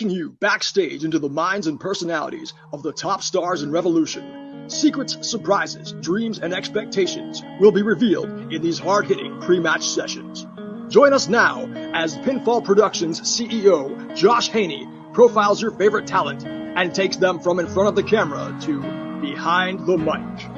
taking you backstage into the minds and personalities of the top stars in Revolution. Secrets, surprises, dreams, and expectations will be revealed in these hard-hitting pre-match sessions. Join us now as PinFall Productions CEO Josh Haney profiles your favorite talent and takes them from in front of the camera to behind the mic.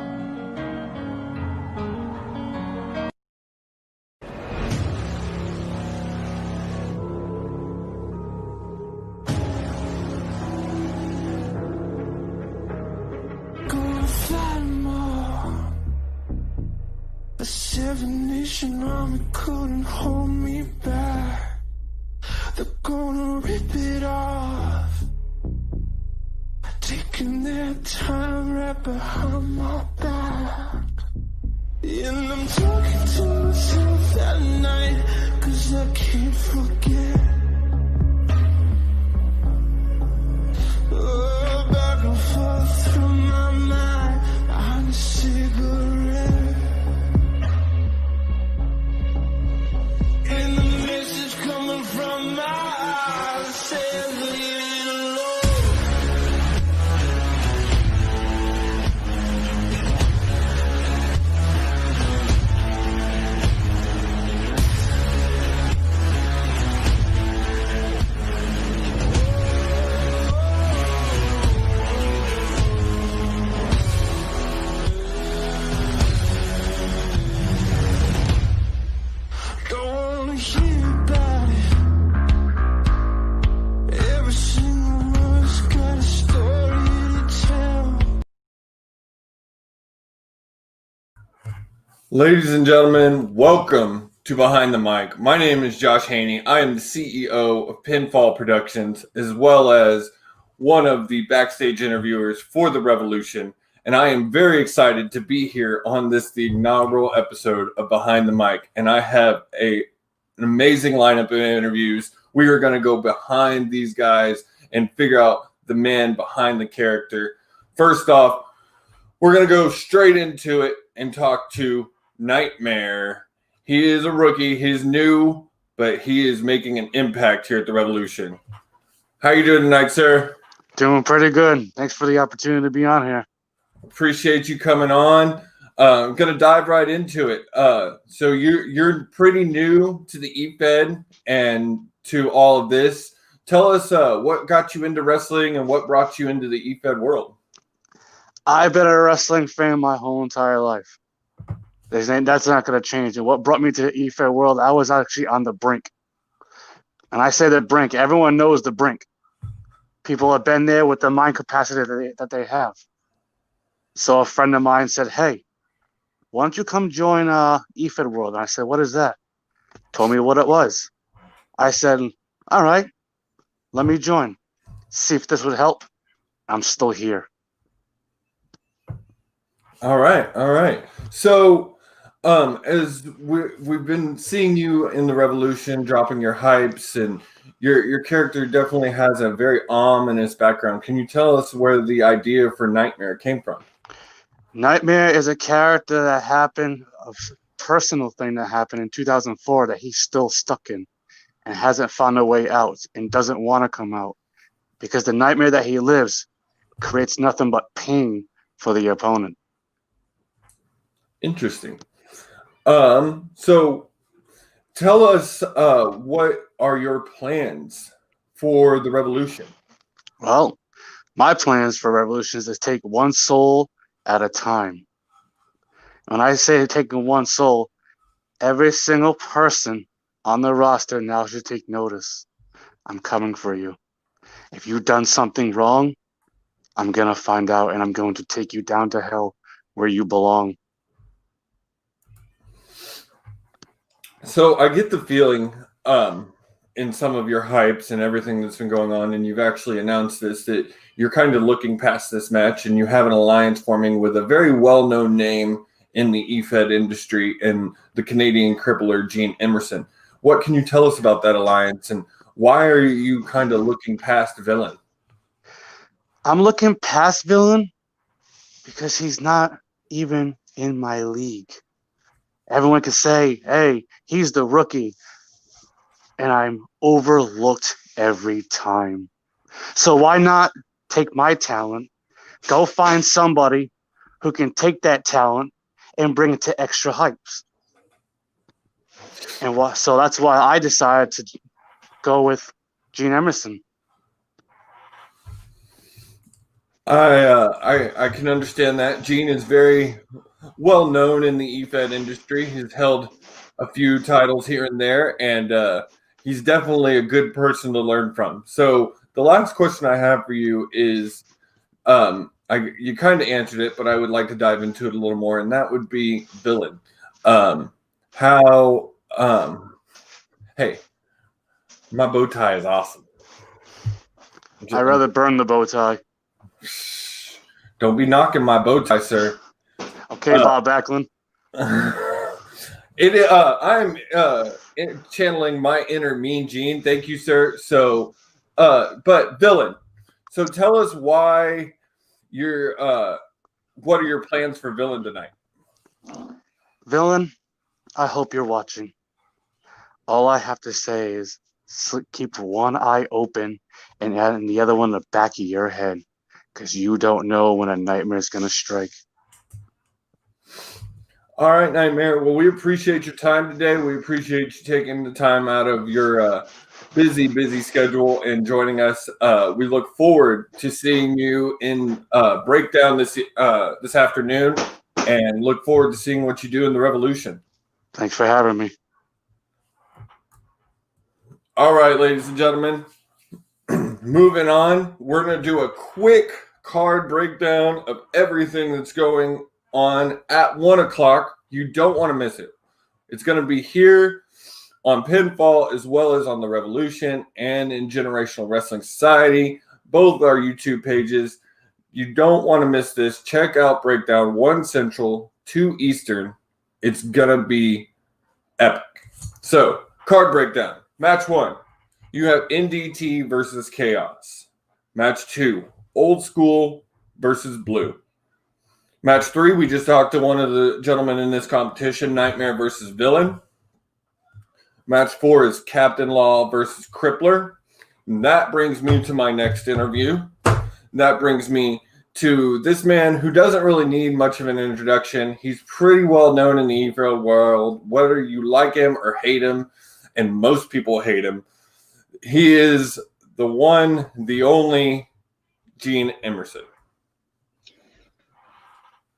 The Seven Nation Army couldn't hold me back. They're gonna rip it off, taking their time right behind my back. And I'm talking to myself at night, 'cause I can't forget. Oh, back and forth through my mind, I'm a cigarette. And the message coming from my eyes says leave it alone. Don't wanna hear about it. Every single one's got a story to tell. Ladies and gentlemen, welcome to Behind the Mic. My name is Josh Haney. I am the CEO of PinFall Productions, as well as one of the backstage interviewers for the Revolution. And I am very excited to be here on the inaugural episode of Behind the Mic. And I have an amazing lineup of interviews. We are going to go behind these guys and figure out the man behind the character. First off, we're going to go straight into it and talk to Nightmare. He is a rookie. He's new, but he is making an impact here at the Revolution. How you doing tonight, sir? Doing pretty good. Thanks for the opportunity to be on here. Appreciate you coming on. I'm going to dive right into it. So you're pretty new to the E-Fed and to all of this. Tell us what got you into wrestling and what brought you into the E-Fed world. I've been a wrestling fan my whole entire life. That's not going to change. And what brought me to the E-Fed world, I was actually on the brink. And I say the brink. Everyone knows the brink. People have been there with the mind capacity that they have. So a friend of mine said, hey, why don't you come join E-Fed World? And I said, what is that? Told me what it was. I said, all right, let me join. See if this would help. I'm still here. All right. So as we've been seeing you in the Revolution, dropping your hypes, and your character definitely has a very ominous background. Can you tell us where the idea for Nightmare came from? Nightmare is a character that happened, a personal thing that happened in 2004 that he's still stuck in and hasn't found a way out and doesn't want to come out because the nightmare that he lives creates nothing but pain for the opponent. Interesting. So tell us what are your plans for the Revolution? Well, my plans for Revolution is to take one soul at a time. When I say taking one soul, every single person on the roster now should take notice. I'm coming for you. If you've done something wrong, I'm going to find out and I'm going to take you down to hell where you belong. So I get the feeling in some of your hypes and everything that's been going on, and you've actually announced this, that you're kind of looking past this match and you have an alliance forming with a very well-known name in the E-Fed industry and the Canadian crippler, Gene Emerson. What can you tell us about that alliance, and why are you kind of looking past Villain? I'm looking past Villain because he's not even in my league. Everyone can say, hey, he's the rookie. And I'm overlooked every time. So why not take my talent, go find somebody who can take that talent and bring it to extra heights? And so that's why I decided to go with Gene Emerson. I can understand that. Gene is very well known in the EFED industry. He's held a few titles here and there, and he's definitely a good person to learn from. So the last question I have for you is, you kind of answered it, but I would like to dive into it a little more, and that would be villain. Hey, my bow tie is awesome. I'd rather burn the bow tie. Don't be knocking my bow tie, sir. Okay, Bob Backlund. I'm channeling my inner Mean Gene. Thank you, sir. So, but villain. So tell us why what are your plans for villain tonight? Villain, I hope you're watching. All I have to say is keep one eye open and the other one in the back of your head, because you don't know when a nightmare is going to strike. All right, Nightmare. Well, we appreciate your time today. We appreciate you taking the time out of your busy schedule and joining us. We look forward to seeing you in Breakdown this afternoon, and look forward to seeing what you do in the Revolution. Thanks for having me. All right, ladies and gentlemen, moving on. We're going to do a quick card breakdown of everything that's going on at 1 o'clock. You don't want to miss it. It's going to be here on Pinfall as well as on the Revolution and in Generational Wrestling Society, both our YouTube pages. You don't want to miss this. Check out Breakdown 1 Central, 2 Eastern. It's going to be epic. So, card breakdown. Match 1, you have NDT versus Chaos. Match 2, Old School versus Blue. Match 3, we just talked to one of the gentlemen in this competition, Nightmare versus Villain. Match 4 is Captain Law versus Crippler. And that brings me to my next interview. That brings me to this man who doesn't really need much of an introduction. He's pretty well known in the EFL world, whether you like him or hate him, and most people hate him. He is the one, the only Gene Emerson.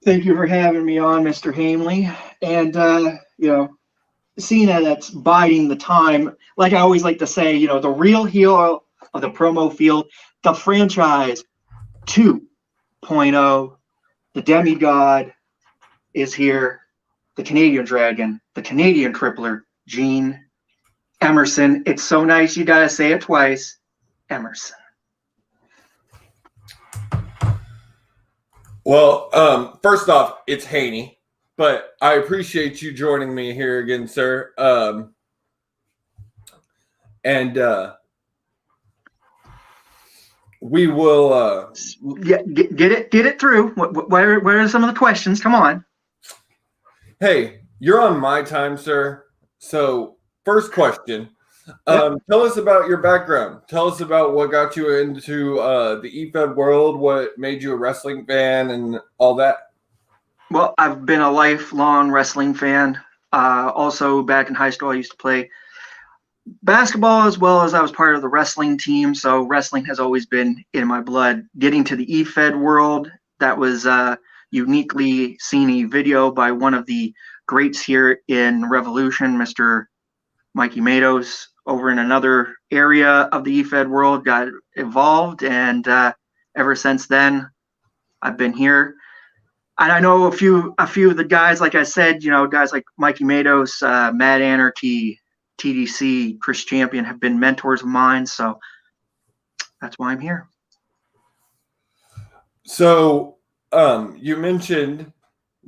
Thank you for having me on, Mr. Haney. And, seeing that it's biding the time, like I always like to say, the real hero of the promo field, the franchise 2.0, the demigod is here, the Canadian Dragon, the Canadian Crippler, Gene Emerson. It's so nice you gotta say it twice. Emerson. Well, first off, it's Haney, but I appreciate you joining me here again, sir. We will get it through. Where are some of the questions? Come on. Hey, you're on my time, sir. So, first question. Tell us about your background. Tell us about what got you into the EFED world, what made you a wrestling fan, and all that. Well, I've been a lifelong wrestling fan. Also, back in high school, I used to play basketball as well as I was part of the wrestling team. So wrestling has always been in my blood. Getting to the EFED world, that was uniquely seen a video by one of the greats here in Revolution, Mr. Mikey Matos, over in another area of the EFED world, got involved, and ever since then, I've been here. And I know a few of the guys, like I said, guys like Mikey Matos, Mad Anarchy, TDC, Chris Champion have been mentors of mine, so that's why I'm here. So, you mentioned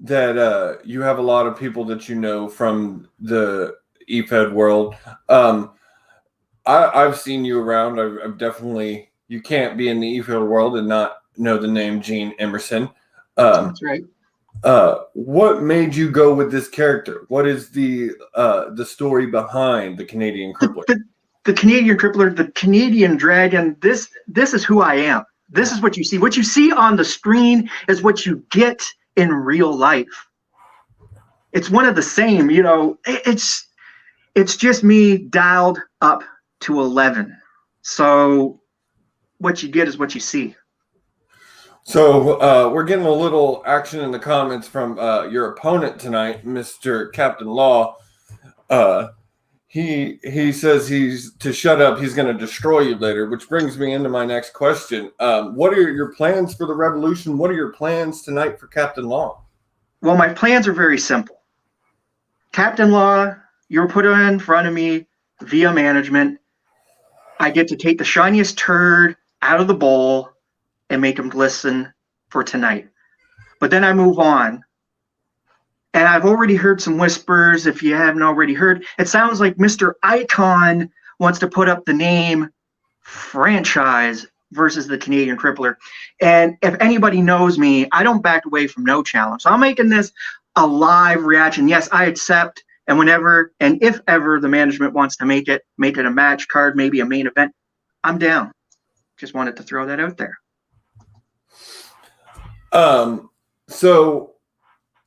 that you have a lot of people that you know from the EFED world. I've seen you around. I've definitely, you can't be in the EFED world and not know the name Gene Emerson. That's right. What made you go with this character? What is the story behind the Canadian Crippler? the Canadian Crippler, the Canadian Dragon. This is who I am. This is what you see. What you see on the screen is what you get in real life. It's one of the same, you know. It's just me dialed up to 11. So what you get is what you see. So we're getting a little action in the comments from your opponent tonight, Mr. Captain Law. He says he's to shut up. He's going to destroy you later, which brings me into my next question. What are your plans for the revolution? What are your plans tonight for Captain Law? Well, my plans are very simple. Captain Law, you're put in front of me via management. I get to take the shiniest turd out of the bowl and make them glisten for tonight. But then I move on. And I've already heard some whispers. If you haven't already heard, it sounds like Mr. Icon wants to put up the name franchise versus the Canadian Crippler. And if anybody knows me, I don't back away from no challenge. So I'm making this a live reaction. Yes, I accept. And whenever and if ever the management wants to make it a match card, maybe a main event, I'm down. Just wanted to throw that out there. So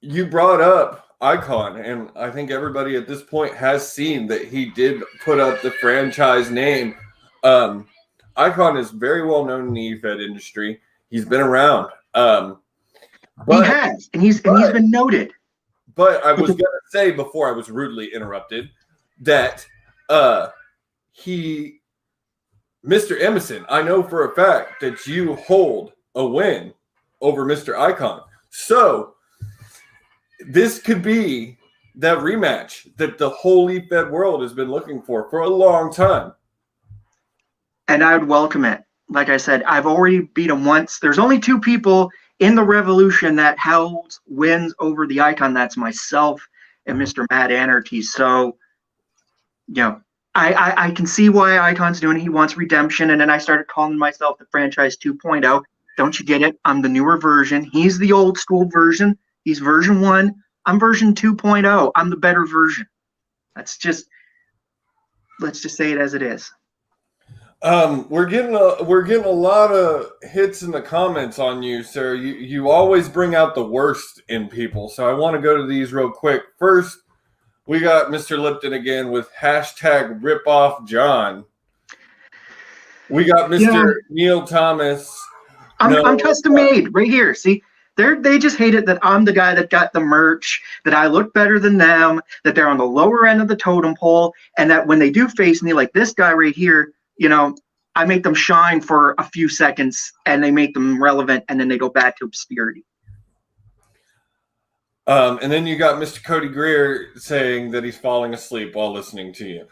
you brought up Icon, and I think everybody at this point has seen that he did put up the franchise name. Icon is very well known in the EFED industry. He's been around. He has, and he's been noted. But I was going to say before I was rudely interrupted that Mr. Emerson, I know for a fact that you hold a win over Mr. Icon. So this could be that rematch that the whole EFED world has been looking for a long time. And I would welcome it. Like I said, I've already beat him once. There's only two people in the Revolution that held wins over the Icon. That's myself and Mr. Mad Anarchy. So, you know, I can see why Icon's doing it. He wants redemption. And then I started calling myself the Franchise 2.0. Don't you get it? I'm the newer version. He's the old school version. He's version 1. I'm version 2.0. I'm the better version. Let's just say it as it is. We're getting a lot of hits in the comments on you, sir. You always bring out the worst in people, so I want to go to these real quick. First, we got Mr. Lipton again with hashtag ripoffjohn. We got Mr. Neil Thomas. I'm custom made right here. See, they just hate it that I'm the guy that got the merch, that I look better than them, that they're on the lower end of the totem pole, and that when they do face me, like this guy right here, you know, I make them shine for a few seconds and they make them relevant and then they go back to obscurity. And then you got Mr. Cody Greer saying that he's falling asleep while listening to you.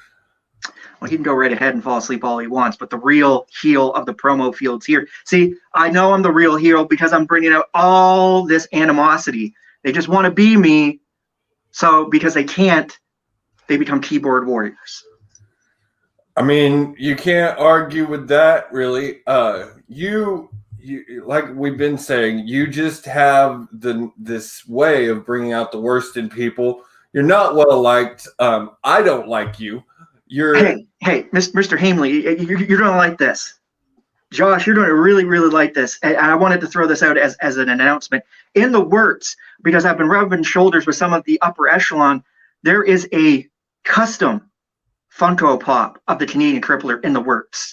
Well, he can go right ahead and fall asleep all he wants, but the real heel of the promo field's here. See, I know I'm the real hero because I'm bringing out all this animosity. They just want to be me. So because they can't, they become keyboard warriors. I mean, you can't argue with that, really. You like we've been saying, you just have this way of bringing out the worst in people. You're not well liked. I don't like you. Hey, Mr. Haney, you're gonna like this. Josh, you're gonna really, really like this. And I wanted to throw this out as an announcement. In the works, because I've been rubbing shoulders with some of the upper echelon, there is a custom Funko Pop of the Canadian Crippler in the works.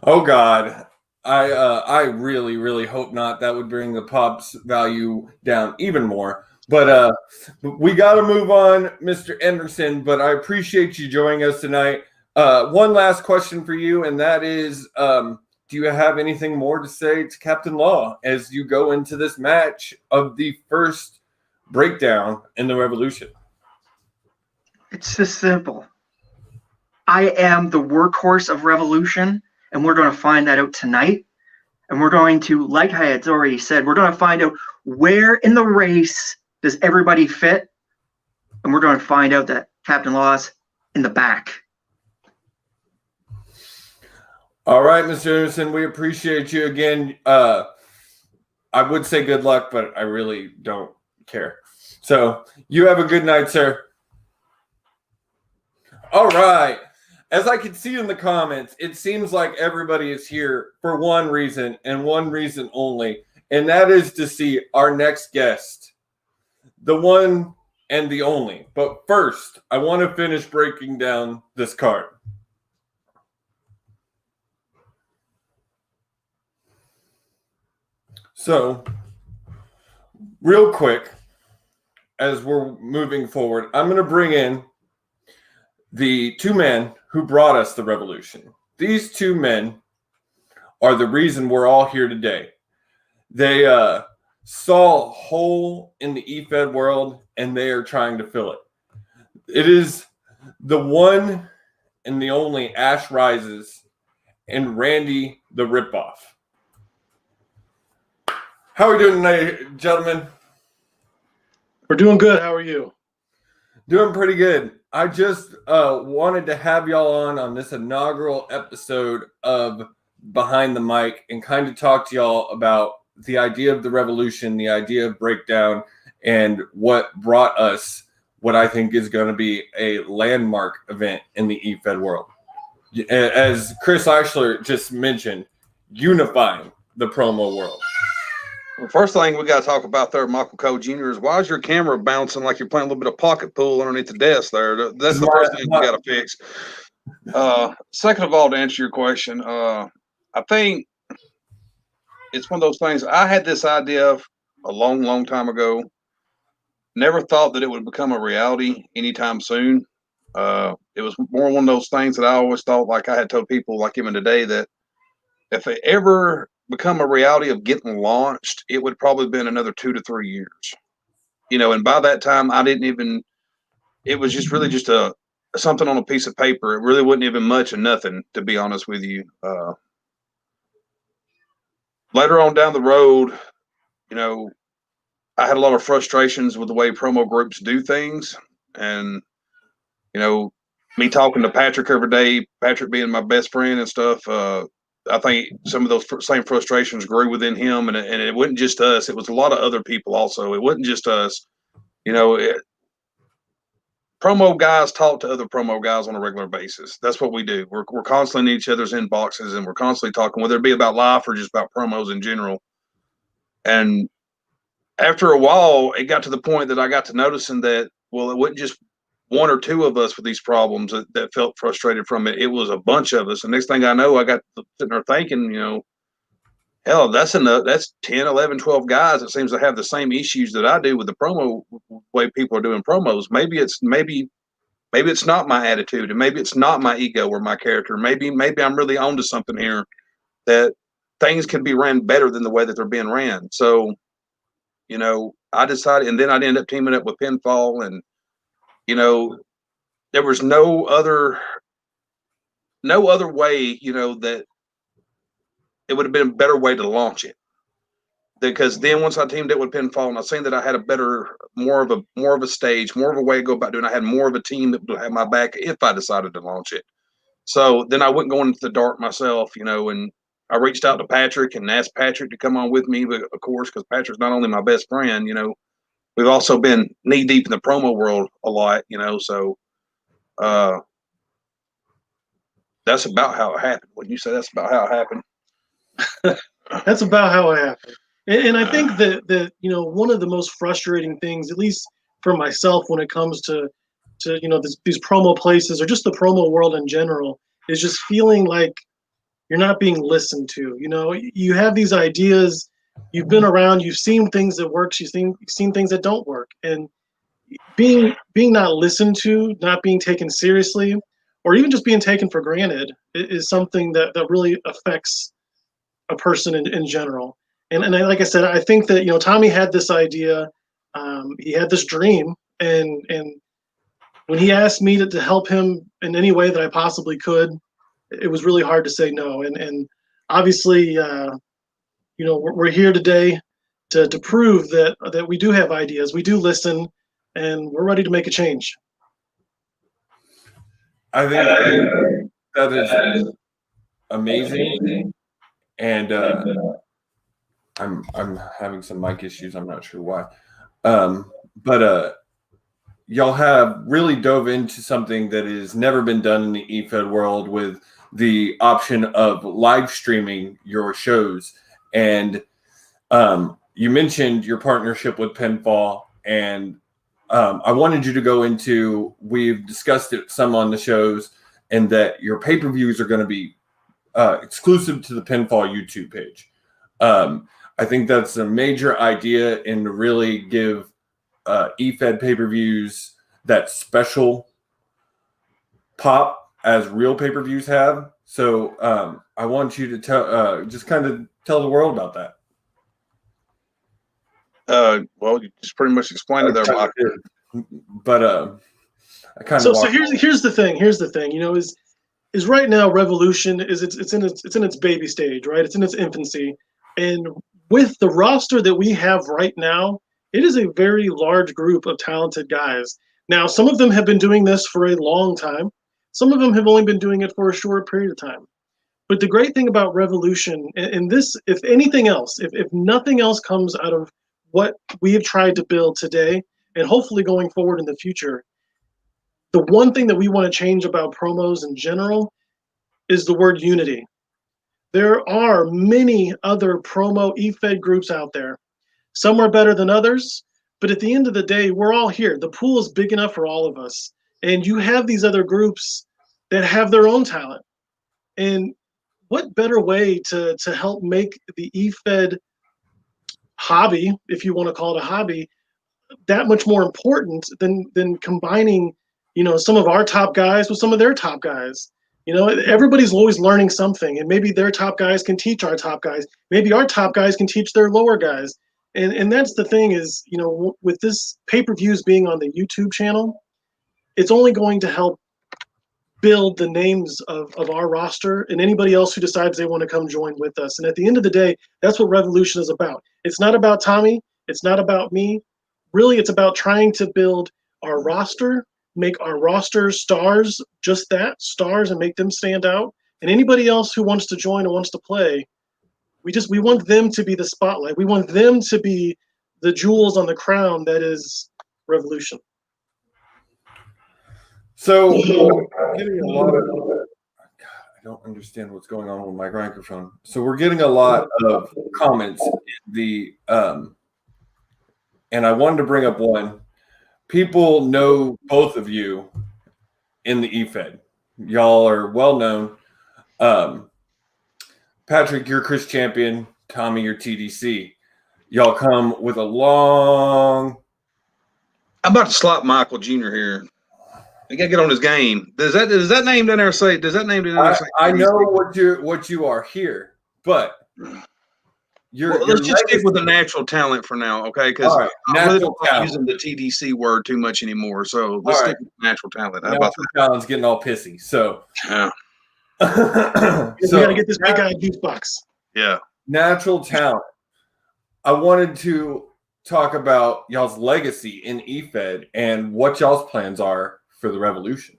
Oh God, I really, really hope not. That would bring the Pop's value down even more. But we got to move on, Mr. Emerson. But I appreciate you joining us tonight. One last question for you, and that is, do you have anything more to say to Captain Law as you go into this match of the first breakdown in the Revolution? It's just simple. I am the workhorse of Revolution, and we're going to find that out tonight. And we're going to, like I had already said, we're going to find out where in the race does everybody fit, and we're going to find out that Captain Law's in the back. All right, Mr. Emerson, we appreciate you again. I would say good luck, but I really don't care. So you have a good night, sir. All right. as I can see in the comments, it seems like everybody is here for one reason and one reason only, and that is to see our next guest, the one and the only. But first, I want to finish breaking down this card. So, real quick, as we're moving forward, I'm going to bring in the two men who brought us the revolution. These two men are the reason we're all here today. They saw a hole in the eFed world, and they are trying to fill it. It is the one and the only Ash Rises and Randy the Ripoff. How are we doing tonight, gentlemen? We're doing good. How are you? Doing pretty good. I just wanted to have y'all on this inaugural episode of Behind the Mic and kind of talk to y'all about the idea of the revolution, the idea of breakdown, and what brought us what I think is going to be a landmark event in the eFed world. As Chris Eichler just mentioned, unifying the promo world. Well, first thing we got to talk about there, Michael Cole Jr., is why is your camera bouncing like you're playing a little bit of pocket pool underneath the desk there? That's the first thing we got to fix. Second of all, to answer your question, I think it's one of those things. I had this idea a long, long time ago. Never thought that it would become a reality anytime soon. It was more one of those things that I always thought, like I had told people, like even today, that if it ever become a reality of getting launched, it would probably been another 2 to 3 years. And by that time, I didn't even. It was just really just something on a piece of paper. It really wasn't even much of nothing, to be honest with you. Later on down the road, I had a lot of frustrations with the way promo groups do things. And, me talking to Patrick every day, Patrick being my best friend and stuff, I think some of those same frustrations grew within him. And it wasn't just us. It was a lot of other people also. It wasn't just us. Promo guys talk to other promo guys on a regular basis. That's what we do. We're constantly in each other's inboxes, and we're constantly talking, whether it be about life or just about promos in general. And after a while, it got to the point that I got to noticing that, well, it wasn't just one or two of us with these problems that felt frustrated from it. It was a bunch of us. And next thing I know, I got sitting there thinking, hell, that's enough. That's 10, 11, 12 guys that seems to have the same issues that I do with the promo way people are doing promos. Maybe it's not my attitude, and maybe it's not my ego or my character. Maybe I'm really onto something here, that things can be ran better than the way that they're being ran. So, I decided, and then I'd end up teaming up with PinFall, and there was no other way, that it would have been a better way to launch it. Because then once I teamed up with PinFall, and I seen that I had more of a stage, more of a way to go about doing it, I had more of a team that would have my back if I decided to launch it. So then I wouldn't go into the dark myself, and I reached out to Patrick and asked Patrick to come on with me, but of course, because Patrick's not only my best friend, we've also been knee deep in the promo world a lot, so that's about how it happened. Wouldn't you say that's about how it happened? That's about how it happened. And I think that one of the most frustrating things, at least for myself, when it comes to these promo places or just the promo world in general, is just feeling like you're not being listened to. You have these ideas, you've been around, you've seen things that work, you've seen things that don't work, and being not listened to, not being taken seriously, or even just being taken for granted is something that really affects a person in general. And like I said, I think that Tommy had this idea, he had this dream, and when he asked me to help him in any way that I possibly could, it was really hard to say no. And obviously, we're here today to prove that we do have ideas, we do listen, and we're ready to make a change. I think that is amazing, and I'm having some mic issues. I'm not sure why, but y'all have really dove into something that has never been done in the eFed world with the option of live streaming your shows. And you mentioned your partnership with PinFall, and I wanted you to go into, we've discussed it some on the shows, and that your pay-per-views are going to be exclusive to the PinFall YouTube page. I think that's a major idea, and to really give eFed pay-per-views that special pop as real pay-per-views have. So I want you to tell, just kind of tell the world about that. Well, you just pretty much explained it there, Mike. But I kind So of here's the thing. Here's the thing. You know, is right now Revolution is it's in its baby stage, right? It's in its infancy, and with the roster that we have right now, it is a very large group of talented guys. Now, some of them have been doing this for a long time. Some of them have only been doing it for a short period of time. But the great thing about Revolution, and this, if anything else, if nothing else comes out of what we have tried to build today, and hopefully going forward in the future, the one thing that we want to change about promos in general is the word unity. There are many other promo eFed groups out there. Some are better than others, but at the end of the day, we're all here. The pool is big enough for all of us. And you have these other groups that have their own talent. And what better way to help make the eFed hobby, if you want to call it a hobby, that much more important than combining, you know, some of our top guys with some of their top guys. You know, everybody's always learning something, and maybe their top guys can teach our top guys. Maybe our top guys can teach their lower guys. And that's the thing is, you know, with this pay-per-views being on the YouTube channel, it's only going to help build the names of our roster and anybody else who decides they want to come join with us. And at the end of the day, that's what Revolution is about. It's not about Tommy. It's not about me. Really, it's about trying to build our roster, make our roster stars, just that, stars, and make them stand out. And anybody else who wants to join and wants to play, we want them to be the spotlight. We want them to be the jewels on the crown that is Revolution. So we're getting a lot of, God, I don't understand what's going on with my microphone. So we're getting a lot of comments in the and I wanted to bring up one. People know both of you in the eFed. Y'all are well known. Patrick, you're Chris Champion. Tommy, you're TDC. Y'all come with a long. I'm about to slap Michael Jr. here. We gotta get on his game. Does that name down there say? Does that name down there say? I know what you are here, but let's just stick with the natural talent for now, okay? Because right, I really don't like using the TDC word too much anymore. So let's stick with natural talent. How about that? Talent's getting all pissy. So yeah. We gotta get this big guy juice box. Yeah. Natural talent. I wanted to talk about y'all's legacy in eFed and what y'all's plans are for the Revolution.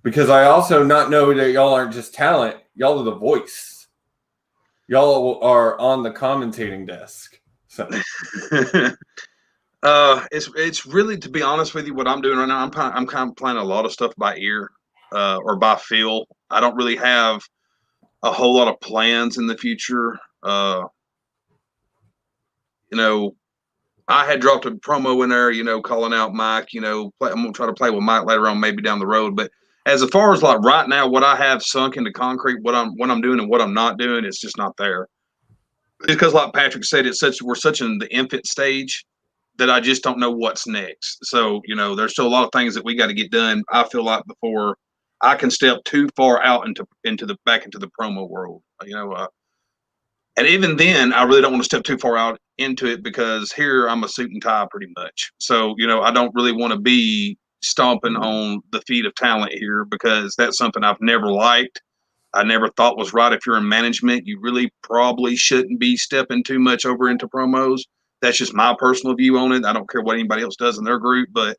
Because I also not know that y'all aren't just talent, y'all are the voice. Y'all are on the commentating desk. So it's really, to be honest with you, what I'm doing right now, I'm kind of playing a lot of stuff by ear or by feel. I don't really have a whole lot of plans in the future. You know, I had dropped a promo in there, you know, calling out Mike, you know, I'm going to try to play with Mike later on, maybe down the road. But as far as like right now, what I have sunk into concrete, what I'm doing and what I'm not doing, it's just not there. Because like Patrick said, we're such in the infant stage that I just don't know what's next. So, you know, there's still a lot of things that we got to get done, I feel like, before I can step too far out into the promo world, you know. And even then, I really don't want to step too far out into it because here I'm a suit and tie pretty much. So, you know, I don't really want to be stomping on the feet of talent here because that's something I've never liked. I never thought was right. If you're in management, you really probably shouldn't be stepping too much over into promos. That's just my personal view on it. I don't care what anybody else does in their group, but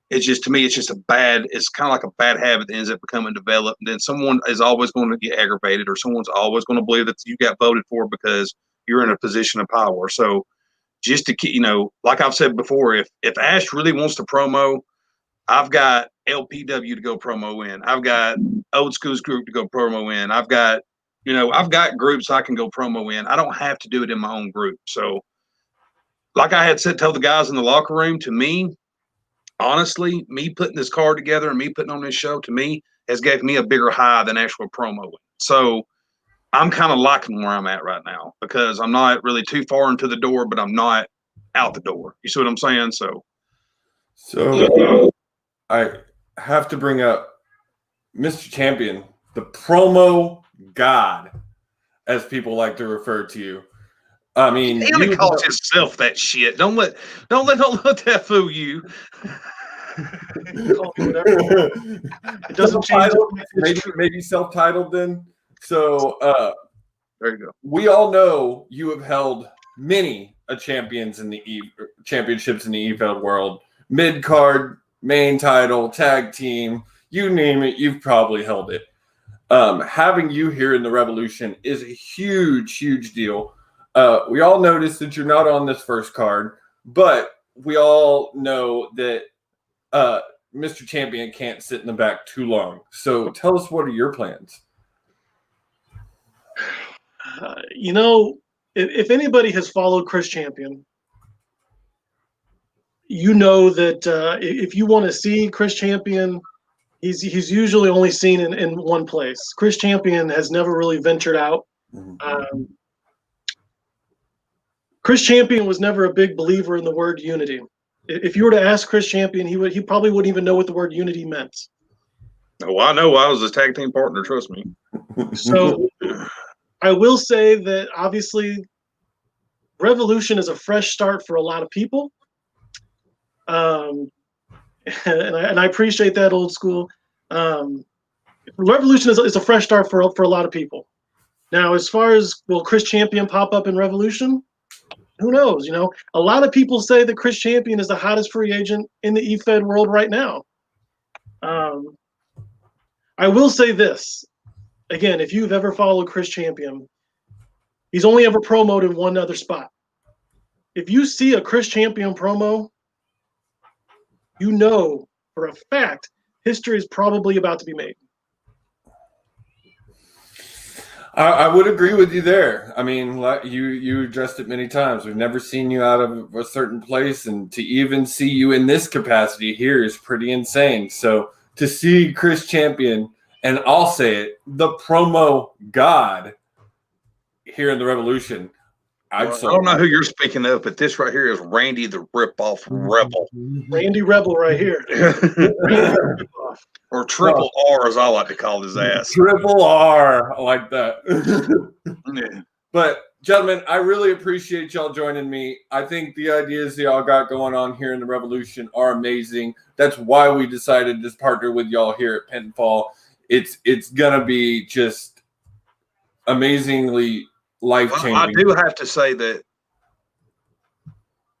it's just, to me, it's just it's kind of like a bad habit that ends up becoming developed. And then someone is always going to get aggravated, or someone's always going to believe that you got voted for because you're in a position of power. So just to keep, you know, like I've said before, if Ash really wants to promo, I've got LPW to go promo in. I've got Old Schools Group to go promo in. I've got groups I can go promo in. I don't have to do it in my own group. So, like I had said, tell the guys in the locker room, to me, honestly, me putting this card together and me putting on this show, to me, has gave me a bigger high than actual promoing. So I'm kind of liking where I'm at right now because I'm not really too far into the door, but I'm not out the door. You see what I'm saying? So I have to bring up Mr. Champion, the promo god, as people like to refer to you. I mean, he only calls himself that shit. Don't let that fool you. Call me whatever. It doesn't change. Maybe self-titled then. So there you go. We all know you have held many championships in the EFED world. Mid-card, main title, tag team, you name it, you've probably held it. Having you here in the Revolution is a huge, huge deal. We all noticed that you're not on this first card, but we all know that Mr. Champion can't sit in the back too long. So tell us, what are your plans? If anybody has followed Chris Champion, you know that if you want to see Chris Champion, he's usually only seen in one place. Chris Champion has never really ventured out. Chris Champion was never a big believer in the word unity. If you were to ask Chris Champion, he probably wouldn't even know what the word unity meant. Oh, I know. I was his tag team partner. Trust me. So I will say that obviously Revolution is a fresh start for a lot of people. And I appreciate that, Old School. Revolution is a fresh start for a lot of people. Now, as far as will Chris Champion pop up in Revolution? Who knows? A lot of people say that Chris Champion is the hottest free agent in the EFED world right now. I will say this. Again, if you've ever followed Chris Champion, he's only ever promoted in one other spot. If you see a Chris Champion promo, you know for a fact history is probably about to be made. I would agree with you there. I mean, like you addressed it many times. We've never seen you out of a certain place, and to even see you in this capacity here is pretty insane. So to see Chris Champion, and I'll say it, the promo god here in the Revolution. I don't know who you're speaking of, but this right here is Randy the Rip-Off Rebel. Randy Rebel right here. Or Triple R, as I like to call his ass. Triple R. I like that. Yeah. But, gentlemen, I really appreciate y'all joining me. I think the ideas y'all got going on here in the Revolution are amazing. That's why we decided to partner with y'all here at PinFall. It's going to be just amazingly life-changing. Well, I do have to say that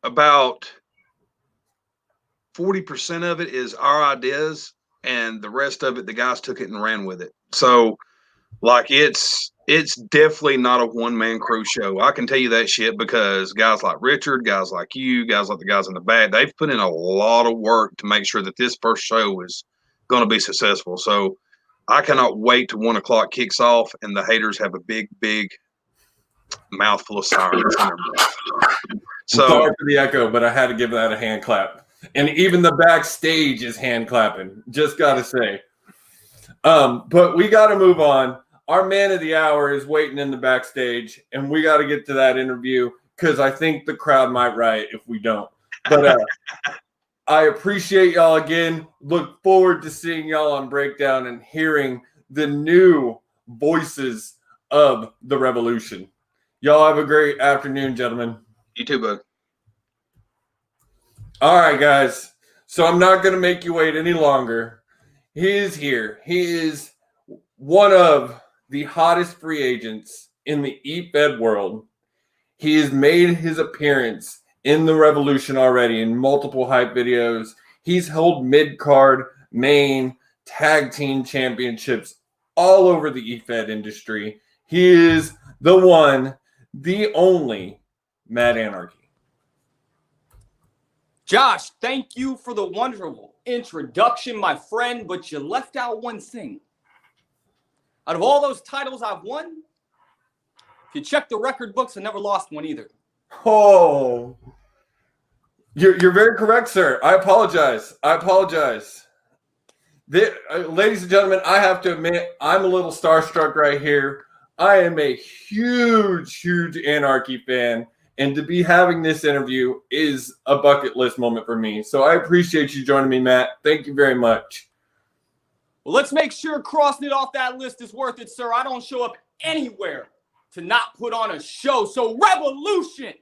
about 40% of it is our ideas, and the rest of it, the guys took it and ran with it. So, like, it's definitely not a one-man crew show. I can tell you that shit because guys like Richard, guys like you, guys like the guys in the back, they've put in a lot of work to make sure that this first show is going to be successful. So, I cannot wait till 1 o'clock kicks off and the haters have a big, big mouthful of sirens. So sorry for the echo, but I had to give that a hand clap. And even the backstage is hand clapping. Just gotta say. But we gotta move on. Our man of the hour is waiting in the backstage, and we gotta get to that interview because I think the crowd might riot if we don't. But I appreciate y'all again. Look forward to seeing y'all on Breakdown and hearing the new voices of the Revolution. Y'all have a great afternoon, gentlemen. You too, bud. All right, guys. So I'm not going to make you wait any longer. He is here. He is one of the hottest free agents in the EFED world. He has made his appearance in the Revolution already in multiple hype videos. He's held mid-card, main, tag team championships all over the EFED industry. He is the one, the only Mad Anarchy. Josh, thank you for the wonderful introduction, my friend, but you left out one thing. Out of all those titles I've won, if you check the record books, I never lost one either. Oh, you're very correct, sir. I apologize. Ladies and gentlemen, I have to admit, I'm a little starstruck right here. I am a huge Anarchy fan, and to be having this interview is a bucket list moment for me. So I appreciate you joining me, Matt. Thank you very much. Well, let's make sure crossing it off that list is worth it, sir. I don't show up anywhere to not put on a show. So, Revolution,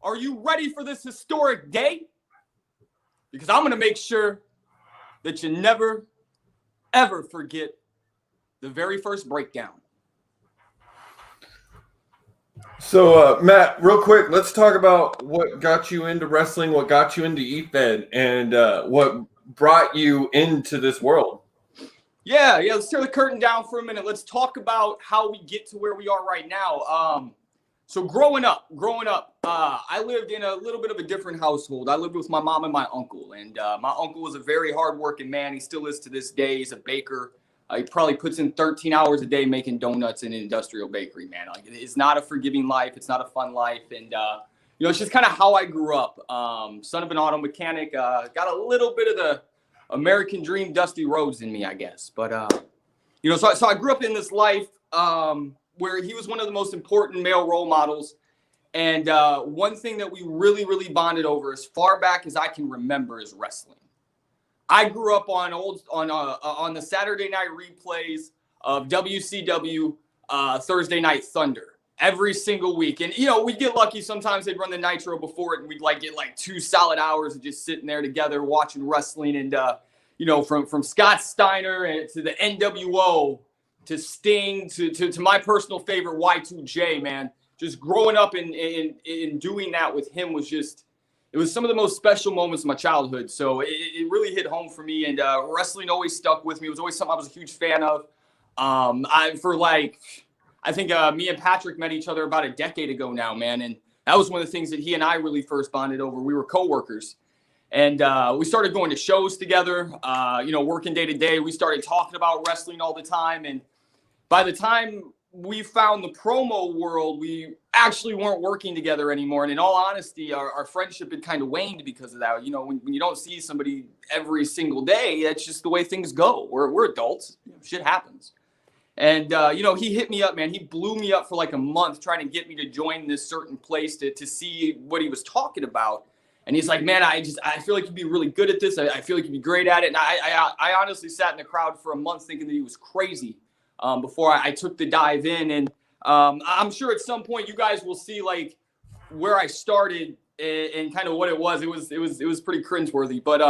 are you ready for this historic day? Because I'm going to make sure that you never, ever forget the very first breakdown. So, Matt, real quick, let's talk about what got you into wrestling, what got you into EFED, and what brought you into this world. Yeah, let's tear the curtain down for a minute. Let's talk about how we get to where we are right now. So growing up, I lived in a little bit of a different household. I lived with my mom and my uncle, and my uncle was a very hardworking man. He still is to this day. He's a baker. He probably puts in 13 hours a day making donuts in an industrial bakery, man. Like, it's not a forgiving life. It's not a fun life. And, it's just kind of how I grew up. Son of an auto mechanic, got a little bit of the American dream, dusty roads in me, I guess. But, so I grew up in this life where he was one of the most important male role models. And one thing that we really, really bonded over as far back as I can remember is wrestling. I grew up on the Saturday night replays of WCW Thursday Night Thunder every single week. And, we'd get lucky. Sometimes they'd run the Nitro before it, and we'd get 2 solid hours of just sitting there together watching wrestling. And, from Scott Steiner to the NWO to Sting to my personal favorite Y2J, man, just growing up and doing that with him was just, it was some of the most special moments of my childhood. So it really hit home for me. And wrestling always stuck with me. It was always something I was a huge fan of. I think me and Patrick met each other about a decade ago now, man. And that was one of the things that he and I really first bonded over. We were coworkers. And we started going to shows together, working day to day. We started talking about wrestling all the time. And by the time we found the promo world, we actually weren't working together anymore. And in all honesty, our friendship had kind of waned because of that. When you don't see somebody every single day, that's just the way things go. We're adults. Shit happens. And, he hit me up, man. He blew me up for a month trying to get me to join this certain place to see what he was talking about. And he's like, man, I feel like you'd be really good at this. I feel like you'd be great at it. And I honestly sat in the crowd for a month thinking that he was crazy before I took the dive in. And I'm sure at some point you guys will see where I started and kind of what it was. It was pretty cringeworthy. But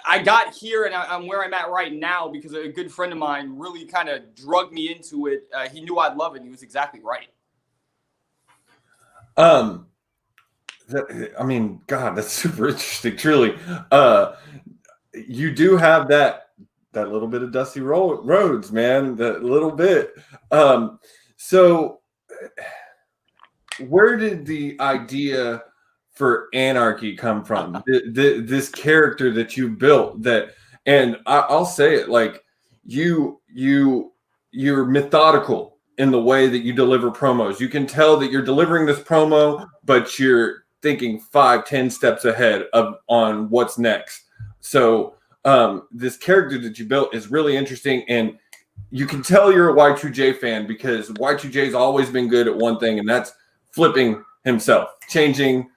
I got here and I'm where I'm at right now because a good friend of mine really kind of drugged me into it. He knew I'd love it. And he was exactly right. God, that's super interesting. Truly, you do have that little bit of dusty roads, man. That little bit. So, where did the idea for Anarchy come from? This character that you built. I'll say it you're methodical in the way that you deliver promos. You can tell that you're delivering this promo, but you're thinking 5-10 steps ahead on what's next. So this character that you built is really interesting, and you can tell you're a Y2J fan because Y2J's always been good at one thing, and that's flipping himself, changing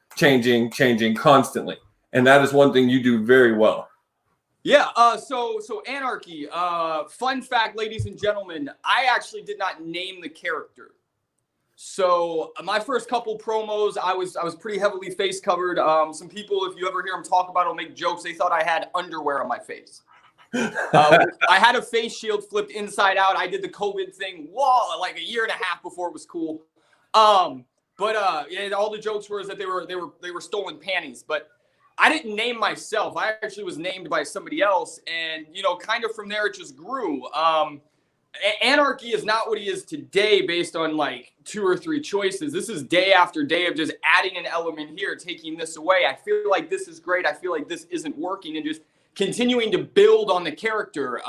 constantly. And that is one thing you do very well. Yeah. So Anarchy, fun fact, ladies and gentlemen, I actually did not name the character. So my first couple promos, I was pretty heavily face covered. Some people, if you ever hear them talk about it, will make jokes. They thought I had underwear on my face. I had a face shield flipped inside out. I did the COVID thing, a year and a half before it was cool. All the jokes were that they were stolen panties. But I didn't name myself. I actually was named by somebody else, and kind of from there it just grew. Anarchy is not what he is today based on like 2 or 3 choices. This is day after day of just adding an element here, taking this away. I feel like this is great. I feel like this isn't working, and just continuing to build on the character.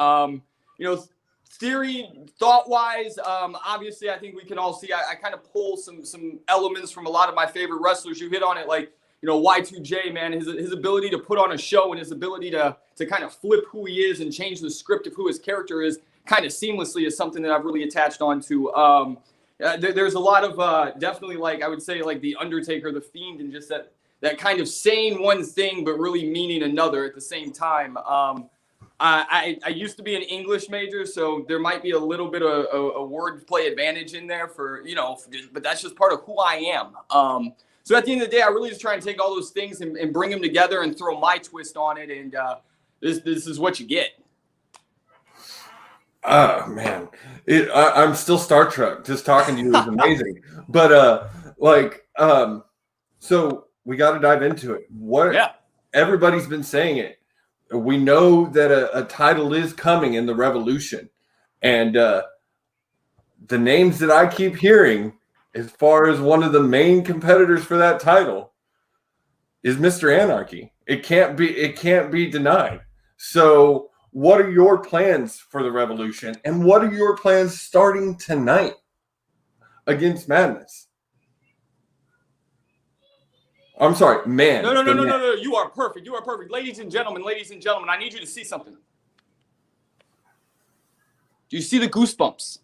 Theory, thought-wise, obviously I think we can all see I kind of pull some elements from a lot of my favorite wrestlers. You hit on it, like, Y2J, man, his ability to put on a show and his ability to kind of flip who he is and change the script of who his character is kind of seamlessly is something that I've really attached on to. There's a lot of definitely, like, I would say, like the Undertaker, the Fiend, and just that kind of saying one thing but really meaning another at the same time. I used to be an English major, so there might be a little bit of a wordplay advantage in there but that's just part of who I am. So at the end of the day, I really just try and take all those things and bring them together and throw my twist on it, and this is what you get. Oh man, I'm still Star Trek. Just talking to you is amazing. But so we got to dive into it. Everybody's been saying it. We know that a title is coming in the Revolution, and the names that I keep hearing as far as one of the main competitors for that title is Mr. Anarchy. It can't be denied. So what are your plans for the Revolution, and what are your plans starting tonight against Madness? I'm sorry, man. No. You are perfect. You are perfect. Ladies and gentlemen, I need you to see something. Do you see the goosebumps?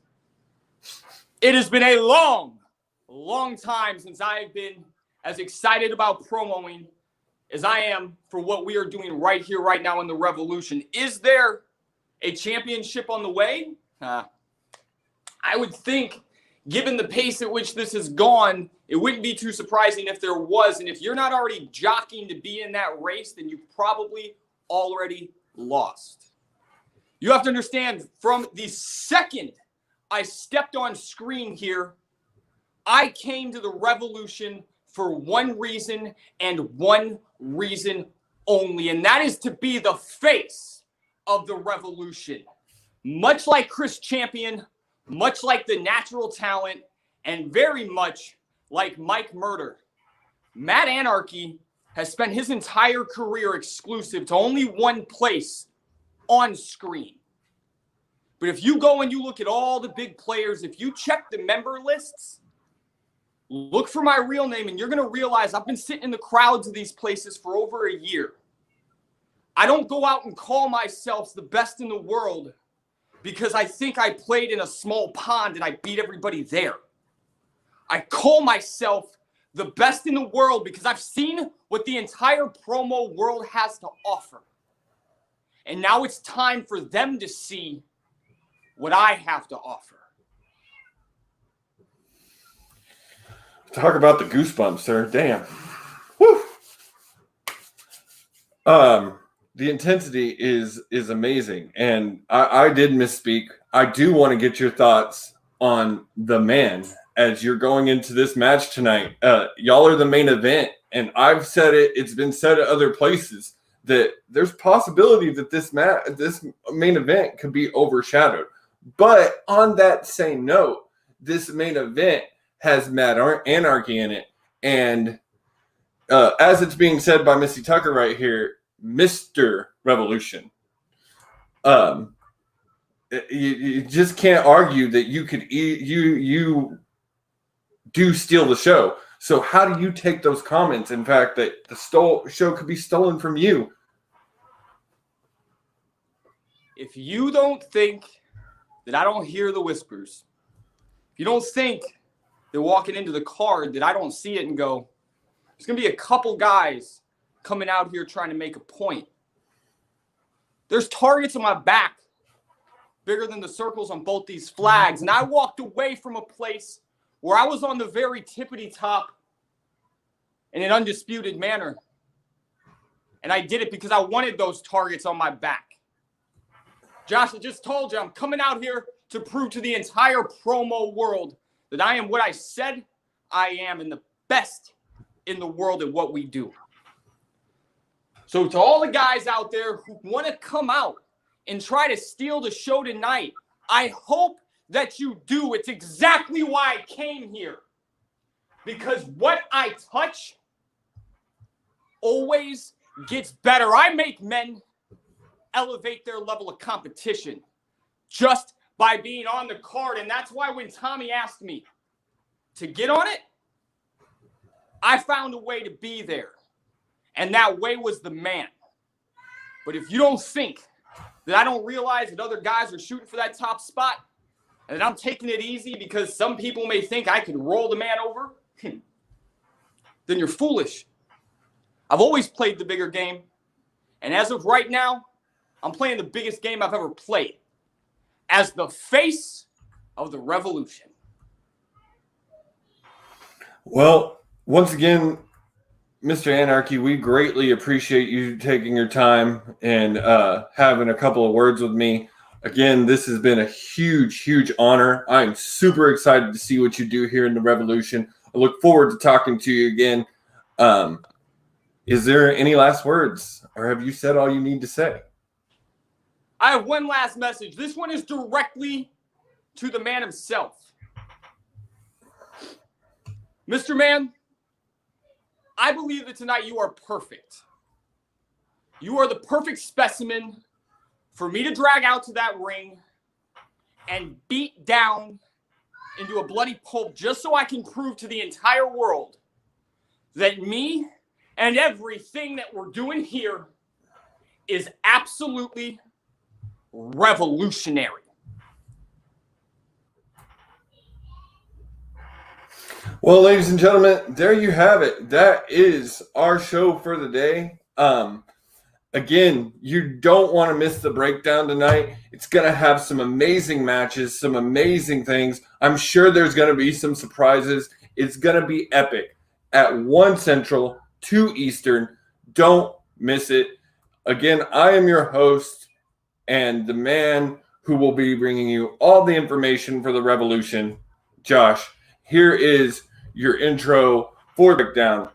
It has been a long time since I've been as excited about promoing as I am for what we are doing right here, right now in the Revolution. Is there a championship on the way? I would think, given the pace at which this has gone, it wouldn't be too surprising if there was. And if you're not already jockeying to be in that race, then you probably already lost. You have to understand, from the second I stepped on screen here, I came to the Revolution for one reason and one reason only, and that is to be the face of the Revolution. Much like Chris Champion, much like the Natural Talent, and very much like Mike Murder, Matt Anarchy has spent his entire career exclusive to only one place on screen. But if you go and you look at all the big players, if you check the member lists, look for my real name, and you're going to realize I've been sitting in the crowds of these places for over a year. I don't go out and call myself the best in the world because I think I played in a small pond and I beat everybody there. I call myself the best in the world because I've seen what the entire promo world has to offer. And now it's time for them to see what I have to offer. Talk about the goosebumps, sir. Damn. Woo. The intensity is amazing, and I did misspeak. I do want to get your thoughts on the man as you're going into this match tonight. Y'all are the main event, and I've said it. It's been said at other places that there's possibility that this main event could be overshadowed. But on that same note, this main event has Matt Anarchy in it, and as it's being said by Missy Tucker right here, Mr. Revolution. You just can't argue that you could you do steal the show. So how do you take those comments? In fact, that the show could be stolen from you. If you don't think that I don't hear the whispers, if you don't think that walking into the card that I don't see it and go, there's going to be a couple guys coming out here trying to make a point. There's targets on my back bigger than the circles on both these flags. And I walked away from a place where I was on the very tippity top in an undisputed manner. And I did it because I wanted those targets on my back. Josh, I just told you, I'm coming out here to prove to the entire promo world that I am what I said I am, and the best in the world at what we do. So to all the guys out there who want to come out and try to steal the show tonight I hope that you do. It's exactly why I came here. Because what I touch always gets better. I make men elevate their level of competition just by being on the card. And that's why when Tommy asked me to get on it, I found a way to be there. And that way was the man. But if you don't think that I don't realize that other guys are shooting for that top spot and that I'm taking it easy because some people may think I could roll the man over, then you're foolish. I've always played the bigger game. And as of right now, I'm playing the biggest game I've ever played as the face of the revolution. Well, once again, Mr. Anarchy, we greatly appreciate you taking your time and having a couple of words with me. Again, this has been a huge, huge honor. I'm super excited to see what you do here in the Revolution. I look forward to talking to you again. Is there any last words, or have you said all you need to say? I have one last message. This one is directly to the man himself. Mr. Man, I believe that tonight you are perfect. You are the perfect specimen for me to drag out to that ring and beat down into a bloody pulp just so I can prove to the entire world that me and everything that we're doing here is absolutely revolutionary. Well, ladies and gentlemen, there you have it. That is our show for the day. Again, you don't want to miss the breakdown tonight. It's going to have some amazing matches, some amazing things. I'm sure there's going to be some surprises. It's going to be epic at 1 Central, 2 Eastern. Don't miss it. Again, I am your host and the man who will be bringing you all the information for the Revolution, Josh. Here is your intro for breakdown.